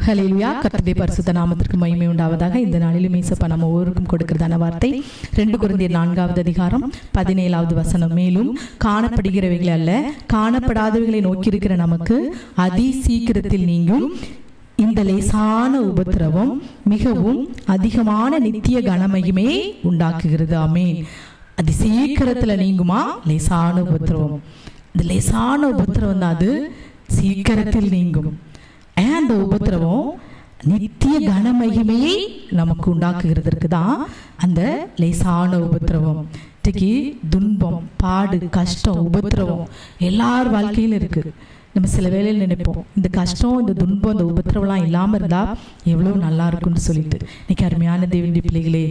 ஹல்லேலூயா. கர்த்தருடைய பரிசுத்த நாமத்திற்கு மகிமை உண்டாவதாக. இந்த நாளிலும் இயேசப்பா நம்ம ஒவ்வொருவருக்கும் கொடுக்கிறதான வார்த்தை 2 கொரிந்தியர் 4வது அதிகாரம் 17வது வசனம். மேலும் காணப்படுகிறவைகள் அல்ல, காணப்படாதவைகளை நோக்கி இருக்கிற நமக்கு அதி சீக்கிரத்தில் நீங்கும் இந்த லேசான உபத்திரவம் மிகவும் அதிகமான நித்திய கனமகிமையை உண்டாக்குகிறது. ஆமென். அது சீக்கிரத்துல நீங்குமா? லேசான உபத்திரவம். இந்த லேசான உபத்திரவம் தான் அது சீக்கிரத்தில் நீங்கும். அந்த உபத்திரவம் நித்திய கனமகிமையை நமக்கு உண்டாக்குகிறதுக்கு தான் அந்த லேசான உபத்திரவம். இன்றைக்கு துன்பம், பாடு, கஷ்டம், உபத்திரவம் எல்லார் வாழ்க்கையிலும் இருக்கு. நம்ம சில வேளையில் நினைப்போம், இந்த கஷ்டம், இந்த துன்பம், இந்த உபத்திரவெல்லாம் இல்லாமல் இருந்தால் எவ்வளோ நல்லா இருக்கும்னு சொல்லிட்டு. இன்னைக்கு அருமையான தேவனுடைய பிள்ளைகளே,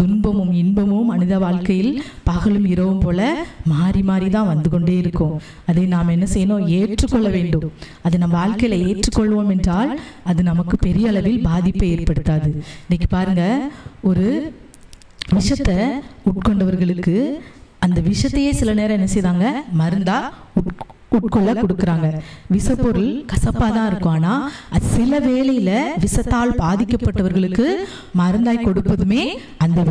துன்பமும் இன்பமும் மனித வாழ்க்கையில் பகலும் இரவும் போல மாறி மாறி தான் வந்து கொண்டே இருக்கும். அதை நாம் என்ன செய்யணும்? ஏற்றுக்கொள்ள வேண்டும். அது நம்ம வாழ்க்கையில் ஏற்றுக்கொள்வோம் என்றால் அது நமக்கு பெரிய அளவில் பாதிப்பை ஏற்படுத்தாது. இன்னைக்கு பாருங்க, ஒரு விஷத்தை உட்கொண்டவர்களுக்கு அந்த விஷத்தையே சில நேரம் என்ன செய்தாங்க? மருந்தா உட்கொள்ள கொடுக்குறாங்க. விஷப்பொருள் கசப்பாக தான் இருக்கும். ஆனால் அது சில வேளையில் விஷத்தால் பாதிக்கப்பட்டவர்களுக்கு மருந்தாய் கொடுப்பதுமே அந்த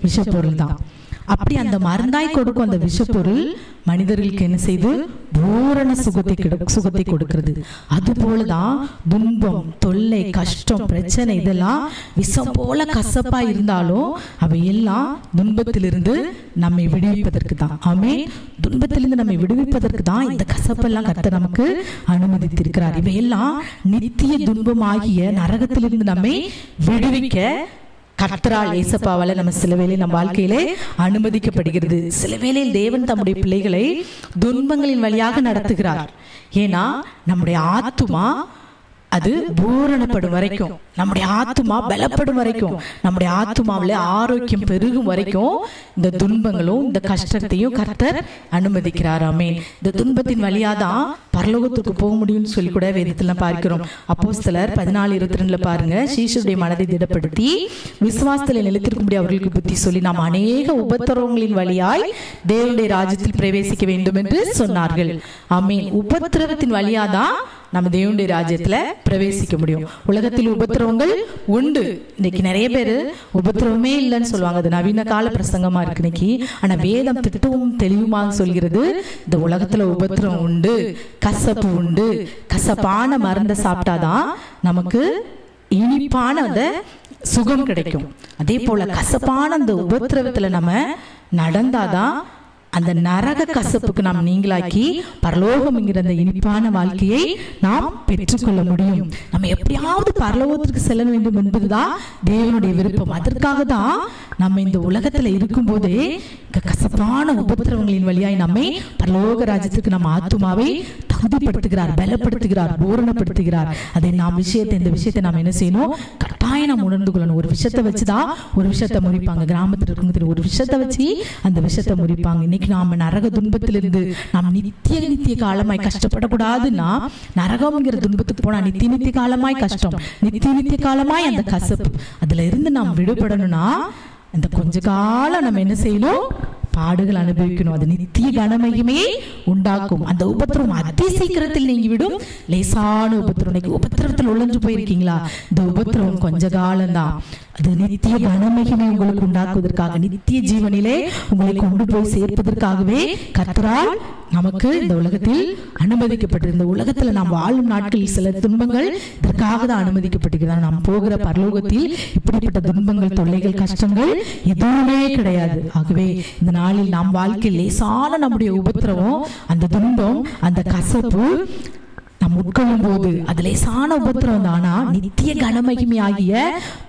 விஷப்பொருள் தான். அப்படி அந்த மருந்தாய் கொடுக்கும் அந்த விஷப்பொருள் மனிதர்களுக்கு என்ன செய்து? பூரண சுகத்தை கொடுக்கிறது. அது போலதான் துன்பம், தொல்லை, கஷ்டம், பிரச்சனை இதெல்லாம் விஷம் போல கசப்பா இருந்தாலும் அவை எல்லாம் துன்பத்திலிருந்து நம்மை விடுவிப்பதற்கு தான். ஆமென். துன்பத்திலிருந்து நம்மை விடுவிப்பதற்கு தான் இந்த கசப்பெல்லாம் கர்த்தர் நமக்கு அனுமதித்திருக்கிறார். இவையெல்லாம் நித்திய துன்பமாகிய நரகத்திலிருந்து நம்மை விடுவிக்க கர்த்தரால், இயேசப்பாவால நம்ம சில வேளையில் நம்ம வாழ்க்கையிலே அனுமதிக்கப்படுகிறது. சில வேளையில் தேவன் தம்முடைய பிள்ளைகளை துன்பங்களின் வழியாக நடத்துகிறார். ஏன்னா நம்முடைய ஆத்துமா அது பூரணப்படும் வரைக்கும், நம்முடைய ஆத்துமா பலப்படும் வரைக்கும், நம்முடைய ஆத்துமாவில் ஆரோக்கியம் பெருகும் வரைக்கும் இந்த துன்பங்களும் இந்த கஷ்டத்தையும் கர்த்தர் அனுமதிக்கிறார். ஆமென். இந்த துன்பத்தின் வழியாக தான் பரலோகத்துக்கு போக முடியும்னு சொல்லி கூட வேதத்துல பார்க்கிறோம். அப்போஸ்தலர் 14:22 பாருங்க, சீஷருடைய மனதை திடப்படுத்தி விசுவாசத்தில் நிலைத்திருக்கும்படி அவர்களுக்கு புத்தி சொல்லி நாம் அநேக உபத்திரவங்களின் வழியாய் தேவனுடைய ராஜ்யத்தில் பிரவேசிக்க வேண்டும் என்று சொன்னார்கள். ஆமென். உபத்திரவத்தின் வழியாக தான் நம்ம தேவனுடைய ராஜ்யத்துல பிரவேசிக்க முடியும். உலகத்தில் உபத்திரவங்கள் உண்டு. இன்னைக்கு நிறைய பேர் உபத்திரவமே இல்லைன்னு சொல்லுவாங்க. அது நவீன கால பிரசங்கமா இருக்கு இன்னைக்கு. ஆனா வேதம் திட்டமும் தெளிவுமாக சொல்கிறது, இந்த உலகத்துல உபத்திரவம் உண்டு, கசப்பு உண்டு. கசப்பான மருந்தை சாப்பிட்டாதான் நமக்கு இனிப்பான அந்த சுகம் கிடைக்கும். அதே போல கசப்பான அந்த உபத்திரவத்துல நம்ம நடந்தாதான் அந்த நரக கசப்புக்கு நாம் நீங்களாக்கி பரலோகம் என்கிற அந்த இனிப்பான வாழ்க்கையை நாம் பெற்றுக்கொள்ள முடியும். நம்ம எப்படியாவது பரலோகத்திற்கு செல்ல வேண்டும் என்பதுதான் தேவனுடைய விருப்பம். அதற்காக தான் நம்ம இந்த உலகத்துல இருக்கும் போதே கசப்பான உபத்திரவங்களின் வழியாய் நம்மை பரலோக ராஜ்யத்துக்கு நம்ம ஆத்துமாவை தகுதிப்படுத்துகிறார், பலப்படுத்துகிறார், பூரணப்படுத்துகிறார். அதை நாம் இந்த விஷயத்தை நாம் என்ன செய்யணும்? கட்டாயம் நாம் உணர்ந்து கொள்ளணும். ஒரு விஷயத்தை வச்சுதான் ஒரு விஷயத்தை முறிப்பாங்க. கிராமத்தில் இருக்கும் ஒரு விஷயத்தை வச்சு அந்த விஷயத்தை முறிப்பாங்க. இன்னைக்கு நாம நரக துன்பத்திலிருந்து நாம் நித்திய காலமாய் கஷ்டப்படக்கூடாதுன்னா, நரகம்ங்கிற துன்பத்துக்கு போனா நித்திய காலமாய் கஷ்டம், நித்திய காலமாய் அந்த கசப்பு, அதுல இருந்து நாம் விடுபடணும்னா அந்த கொஞ்ச காலம் நம்ம என்ன செய்யணும்? பாடுகள் அனுபவிக்கணும். அது நித்திய கனமகிமையை உண்டாக்கும். அந்த உபத்திரம் அதி சீக்கிரத்தில் நீங்கிவிடும். லேசான உபத்திரம். உபத்திரத்தில் உழஞ்சு போயிருக்கீங்களா? இந்த உபத்திரம் கொஞ்ச காலம்தான். அது நித்திய கனமகிமை உங்களுக்கு உண்டாக்குவதற்காக, நித்திய ஜீவனிலே உங்களை கொண்டு போய் சேர்ப்பதற்காகவே கர்த்தரால் நமக்கு இந்த உலகத்தில் அனுமதிக்கப்பட்டிருந்த, இந்த உலகத்துல நாம் வாழும் நாட்களில் சில துன்பங்கள் இதற்காக தான் அனுமதிக்கப்பட்டிருக்கிறார். நாம் போகிற பரலோகத்தில் இப்படிப்பட்ட துன்பங்கள், தொல்லைகள், கஷ்டங்கள் எதுவுமே கிடையாது. ஆகவே இந்த நாளில் நாம் வாழ்க்கையில் லேசான நம்முடைய உபத்திரவம், அந்த துன்பம், அந்த கசப்பு நாம் உட்கொள்ளும் போது அது லேசான உபத்திரம் தானா நித்திய கனமகிமை ஆகிய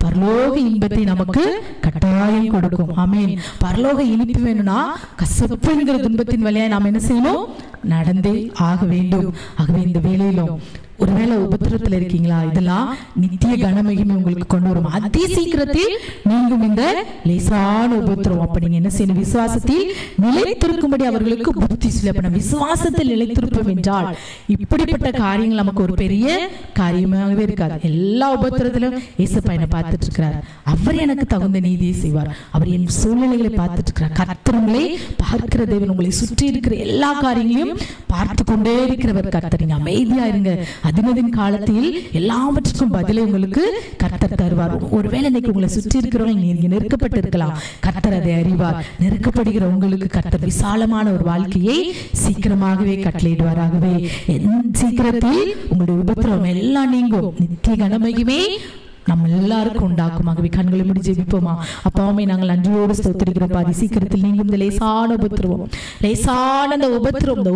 பரலோக இன்பத்தை நமக்கு கட்டாயம் கொடுக்கும். ஆமென். பரலோக இனிப்பு வேணும்னா கசப்புங்கிற துன்பத்தின் வழியா நாம் என்ன செய்யணும்? நடந்தே ஆக வேண்டும். ஆகவே இந்த வேளையிலும் ஒருவேளை உபத்திரத்தில் இருக்கீங்களா? இதெல்லாம் நித்திய கனமகிமை உங்களுக்கு கொண்டு வரும். அதி சீக்கிரத்தில் நீங்கும் இந்த லேசான உபத்திரம். அப்ப நீங்க என்ன செய்யணும்? விசுவாசத்தில் நிலைத்திருக்கும்படி அவர்களுக்கு புத்தி சொல்லி. அப்ப நம்ம விசுவாசத்தில் நிலைத்திருப்போம் என்றால் இப்படிப்பட்ட காரியங்கள் நமக்கு ஒரு பெரிய காரியமாகவே இருக்காது. எல்லா உபத்திரத்திலும் இயேசப்பா என்னை பார்த்துட்டு இருக்கிறார், அவர் எனக்கு தகுந்த நீதியை செய்வார், அவர் என் சூழ்நிலைகளை பார்த்துட்டு இருக்கிறார். கர்த்தரை பார்க்கிற தேவன், உங்களை சுற்றி இருக்கிற எல்லா காரியங்களையும் பார்த்து கொண்டே இருக்கிறவர் கர்த்தர். நீங்க அமைதியா இருங்க. அதினதின் காலத்தில் எல்லாவற்றுக்கும் பதிலை உங்களுக்கு கர்த்தர் தருவார். ஒருவேளை இன்னைக்கு உங்களை சுற்றி இருக்கிறவங்க நீங்க நெருக்கப்பட்டு இருக்கலாம், கர்த்தர் அதை அறிவார். நெருக்கப்படுகிற உங்களுக்கு கர்த்தர் விசாலமான ஒரு வாழ்க்கையை சீக்கிரமாகவே கட்டளையிடுவாராகவே. சீக்கிரத்தில் உங்களுடைய உபத்திரவம் எல்லாம் நீங்கும். நித்திய கனமகிமே நம்ம எல்லாருக்கும் உண்டாக்குமாகவே. கண்களை முடி ஜெபிப்போமா? அப்பாவுமே நாங்கள் நன்றியோடு ஸ்தோத்திரிக்கிறோம். பாதி சீக்கிரத்தில் நீங்கும் இந்த லேசான உபத்திரவம், லேசான இந்த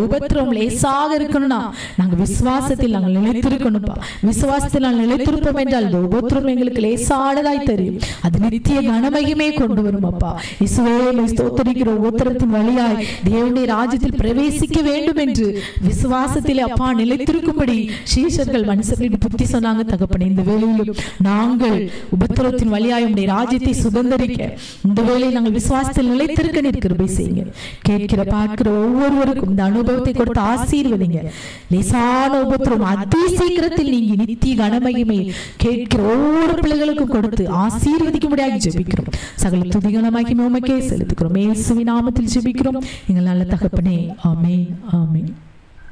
உபத்திரவம் லேசாக இருக்கணும்னா நாங்கள் விசுவாசத்தில் நாங்கள் நிலைத்திருக்கணும்ப்பா. விசுவாசத்தில் நாங்கள் நிலைத்திருப்போம் என்றால் இந்த உபத்திரவம் எங்களுக்கு லேசானதாய் தெரியும். அது நித்திய கனமகிமே கொண்டு வரும். அப்பா இயேசுவே ஸ்தோத்திரிக்கிற உபத்திரத்தின் வழியாய் தேவனுடைய ராஜ்யத்தில் பிரவேசிக்க வேண்டும் என்று விசுவாசத்தில் அப்பா நிலைத்திருக்கும்படி சீஷர்கள் மனுஷர்களுக்கு புத்தி சொன்னாங்க. தகப்பனே, இந்த வேளையிலும் நாங்கள் உபத்திரத்தின் வழியாய் உம்முடைய ராஜ்யத்தை சுதந்தரிக்க இந்த வேளையை நாங்கள் விசுவாசத்தில் நிலைத்திருக்க நீர் கிருபை செய்யுங்க. கேட்கிற பார்க்கிற ஒவ்வொருவருக்கும் இந்த அனுபவத்தை கொடுத்து ஆசீர்வதிங்க. லேசான உபத்திரம் அதி சீக்கிரத்தில் நீங்க நித்திய கனமகிமை கேட்கிற ஒவ்வொரு பிள்ளைகளுக்கும் கொடுத்து ஆசீர்வதிக்கும்படியாக ஜெபிக்கிறோம். சகல துதி கனமகிமை உமக்கே செலுத்துகிறோம். இயேசுவின் நாமத்தில் ஜெபிக்கிறோம் எங்கள் நல்ல தகப்பனே. ஆமென், ஆமென்.